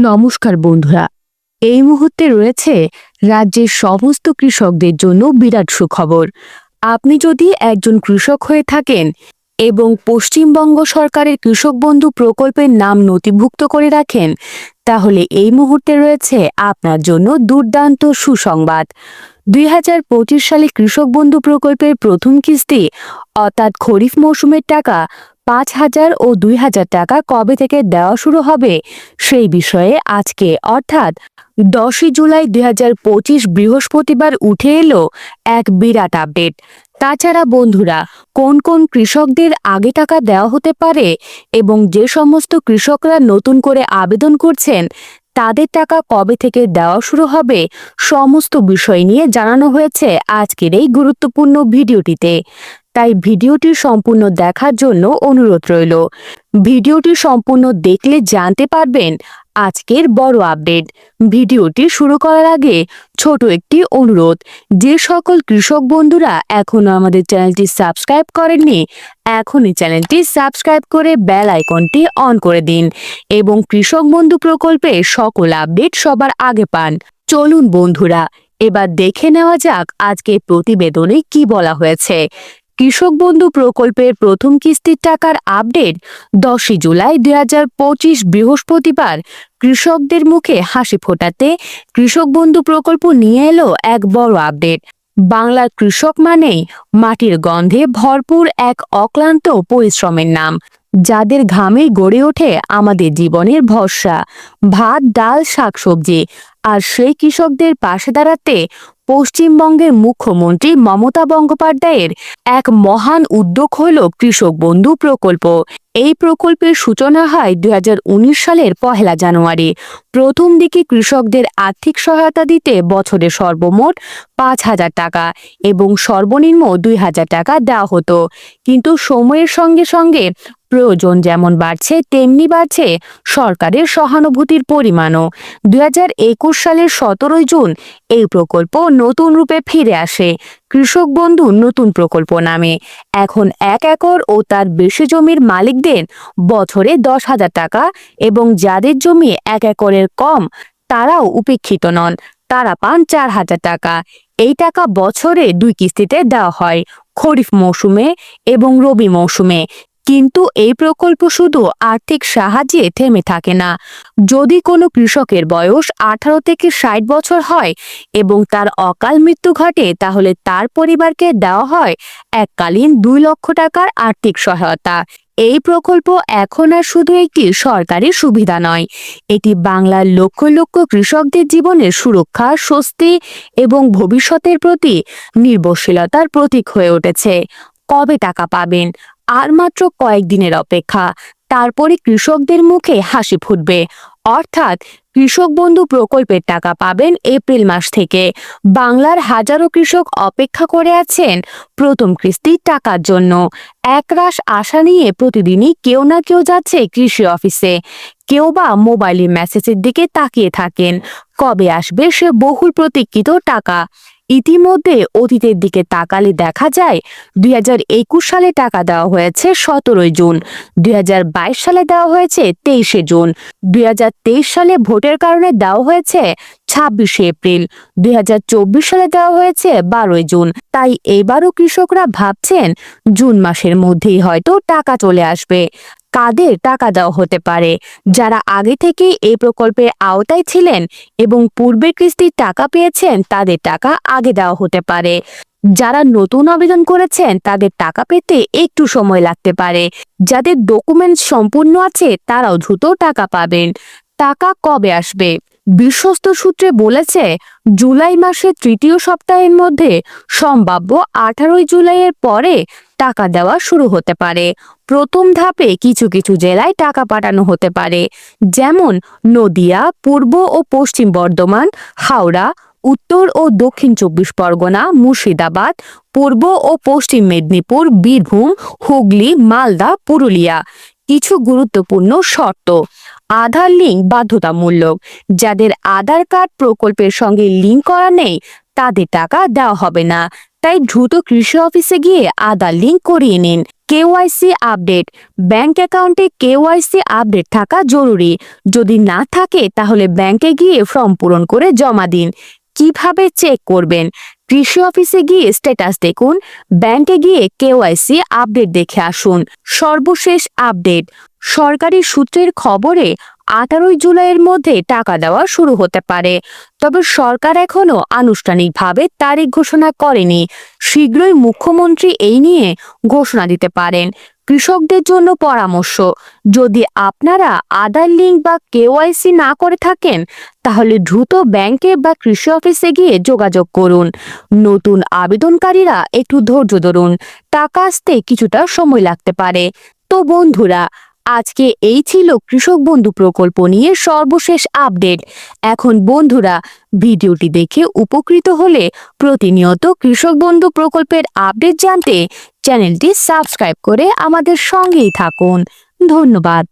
নমস্কার বন্ধুরা, এই মুহূর্তে রয়েছে রাজ্যের সমস্ত কৃষকদের জন্য বিরাট সুখবর। আপনি যদি একজন কৃষক হয়ে থাকেন এবং পশ্চিমবঙ্গ সরকারের কৃষক বন্ধু প্রকল্পের নাম নথিভুক্ত করে রাখেন, তাহলে এই মুহূর্তে রয়েছে আপনার জন্য দুর্দান্ত সুসংবাদ। 2025 সালে কৃষক বন্ধু প্রকল্পের প্রথম কিস্তি অর্থাৎ খরিফ মৌসুমের টাকা 5,000 ও 2,000 টাকা কবে থেকে দেওয়া শুরু হবে সেই বিষয়ে আজকে অর্থাৎ 10 জুলাই 2025 বৃহস্পতিবার উঠে এলো এক বিরাট আপডেট। তাছাড়া বন্ধুরা, কোন কোন কৃষকদের আগে টাকা দেওয়া হতে পারে এবং যে সমস্ত কৃষকরা নতুন করে আবেদন করছেন তাদের টাকা কবে থেকে দেওয়া শুরু হবে, সমস্ত বিষয় নিয়ে জানানো হয়েছে আজকের এই গুরুত্বপূর্ণ ভিডিওটিতে। তাই ভিডিওটি সম্পূর্ণ দেখার জন্য অনুরোধ রইল। ভিডিওটি সম্পূর্ণ দেখলে জানতে পারবেন আজকের বড় আপডেট। ভিডিওটি শুরু করার আগে ছোট একটি অনুরোধ, যে সকল কৃষক বন্ধুরা এখনো আমাদের চ্যানেলটি সাবস্ক্রাইব করেননি, এখনই চ্যানেলটি সাবস্ক্রাইব করে বেল আইকনটি অন করে দিন এবং কৃষক বন্ধু প্রকল্পের সকল আপডেট সবার আগে পান। চলুন বন্ধুরা, এবার দেখে নেওয়া যাক আজকের প্রতিবেদনে কি বলা হয়েছে। কৃষক বন্ধু প্রকল্পের প্রথম কিস্তির টাকার আপডেট 10 জুলাই 2025 বৃহস্পতিবার কৃষকদের মুখে হাসি ফোটাতে কৃষক বন্ধু প্রকল্প নিয়ে এলো এক বড় আপডেট। বাংলার কৃষক মানেই মাটির গন্ধে ভরপুর এক অক্লান্ত পরিশ্রমের নাম, যাদের ঘামে গড়ে ওঠে আমাদের জীবনের ভরসা, ভাত ডাল শাকসবজি। আর সেই কৃষকদের পাশে দাঁড়াতে পশ্চিমবঙ্গের মুখ্যমন্ত্রী মমতা বন্দ্যোপাধ্যায়ের এক মহান উদ্যোগ হল কৃষক বন্ধু প্রকল্প। এই প্রকল্পের সূচনা হয় 2019 সালের 1 জানুয়ারি। প্রথম দিকে কৃষকদের আর্থিক সহায়তা দিতে বছরে সর্বমোট 5,000 টাকা এবং সর্বনিম্ন 2,000 টাকা দেওয়া হতো। কিন্তু সময়ের সঙ্গে সঙ্গে প্রয়োজন যেমন বাড়ছে তেমনি বাড়ছে সরকারের সহানুভূতির পরিমাণও। 2021 সালের 17 জুন এই প্রকল্প নতুন রূপে ফিরে আসে কৃষক বন্ধু নতুন প্রকল্প নামে। এখন 1 একর ও তার বেশি জমির মালিকদের বছরে 10,000 টাকা এবং যাদের জমি 1 একরের কম তারাও উপেক্ষিত নন, তারা পান 4,000 টাকা। এই টাকা বছরে 2 কিস্তিতে দেওয়া হয়, খরিফ মৌসুমে এবং রবি মৌসুমে। কিন্তু এই প্রকল্প শুধু আর্থিক সাহায্যে থেমে থাকে না। যদি কোনো কৃষকের বয়স 18 থেকে 60 বছর হয় এবং তার অকাল মৃত্যু ঘটে, তাহলে তার পরিবারকে দেওয়া হয় এককালীন 2 লক্ষ টাকার আর্থিক সহায়তা। এই প্রকল্প এখন আর শুধু একটি সরকারি সুবিধা নয়, এটি বাংলার লক্ষ লক্ষ কৃষকদের জীবনের সুরক্ষা, স্বস্তি এবং ভবিষ্যতের প্রতি নির্ভরশীলতার প্রতীক হয়ে উঠেছে। কবে টাকা পাবেন? আর মাত্র কয়েকদিনের অপেক্ষা, তারপরে কৃষকদের মুখে হাসি ফুটবে। অর্থাৎ কৃষক বন্ধু প্রকল্পের টাকা পাবেন এপ্রিল মাস থেকে। বাংলার হাজারো কৃষক অপেক্ষা করে আছেন প্রথম কিস্তির টাকার জন্য। একরাশ আশা নিয়ে প্রতিদিনই কেউ না কেউ যাচ্ছে কৃষি অফিসে, কেউ বা মোবাইলের মেসেজের দিকে তাকিয়ে থাকেন কবে আসবে সে বহুল প্রতীক্ষিত টাকা। ইতিমধ্যে অতীতের দিকে তাকালে দেখা যায় 2021 সালে টাকা দেওয়া হয়েছে 17 জুন, 2022 সালে দেওয়া হয়েছে 23 জুন, 2023 সালে ভোটের কারণে দেওয়া হয়েছে 26 এপ্রিল, 2024 সালে দেওয়া হয়েছে 12 জুন। তাই এবারও কৃষকরা ভাবছেন জুন মাসের মধ্যেই হয়তো টাকা চলে আসবে। কাদের টাকা দেওয়া হতে পারে? যারা আগে থেকেই এই প্রকল্পের আওতায় ছিলেন এবং পূর্বের কিস্তির টাকা পেয়েছেন তাদের টাকা আগে দেওয়া হতে পারে। যারা নতুন আবেদন করেছেন তাদের টাকা পেতে একটু সময় লাগতে পারে। যাদের ডকুমেন্টস সম্পূর্ণ আছে তারাও দ্রুত টাকা পাবেন। টাকা কবে আসবে? বিশ্বস্ত সূত্রে বলেছে জুলাই মাসের 3য় সপ্তাহের মধ্যে, সম্ভাব্য 18 জুলাইয়ের পরে টাকা দেওয়া শুরু হতে পারে। প্রথম ধাপে কিছু কিছু জেলায় টাকা পাঠানো হতে পারে, যেমন নদিয়া, পূর্ব ও পশ্চিম বর্ধমান, হাওড়া, উত্তর ও দক্ষিণ 24 পরগনা, মুর্শিদাবাদ, পূর্ব ও পশ্চিম মেদিনীপুর, বীরভূম, হুগলি, মালদা, পুরুলিয়া। কিছু গুরুত্বপূর্ণ শর্ত: আধার লিঙ্ক বাধ্যতামূলক। যাদের আধার কার্ড প্রকল্পের সঙ্গে লিঙ্ক করা নেই তাদের টাকা দেওয়া হবে না, তাই দ্রুত কৃষি অফিসে গিয়ে আধার লিঙ্ক করিয়ে নিন। KYC update. ব্যাংক অ্যাকাউন্টে কেওয়াইসি আপডেট থাকা জরুরি। যদি না থাকে তাহলে ব্যাংকে গিয়ে ফর্ম পূরণ করে জমা দিন। কিভাবে চেক করবেন? কৃষি অফিসে গিয়ে স্ট্যাটাস দেখুন, ব্যাংকে গিয়ে কেওয়াইসি আপডেট দেখে আসুন। সর্বশেষ আপডেট। সরকারি সূত্রের খবরে 18 জুলাইয়ের মধ্যে টাকা দেওয়া শুরু হতে পারে, তবে সরকার এখনো আনুষ্ঠানিকভাবে তারিখ ঘোষণা করেনি। শীঘ্রই মুখ্যমন্ত্রী এই নিয়ে ঘোষণা দিতে পারেন। কৃষকদের জন্য পরামর্শ: যদি আপনারা আধার লিঙ্ক বা কেওয়াইসি না করে থাকেন তাহলে দ্রুত ব্যাংকে বা কৃষি অফিসে গিয়ে যোগাযোগ করুন। নতুন আবেদনকারীরা একটু ধৈর্য ধরুন, টাকা আসতে কিছুটা সময় লাগতে পারে। তো বন্ধুরা, আজকে এই ছিল কৃষক বন্ধু প্রকল্প নিয়ে সর্বশেষ আপডেট। এখন বন্ধুরা, ভিডিওটি দেখে উপকৃত হলে প্রতিনিয়ত কৃষক বন্ধু প্রকল্পের আপডেট জানতে চ্যানেলটি সাবস্ক্রাইব করে আমাদের সঙ্গেই থাকুন। ধন্যবাদ।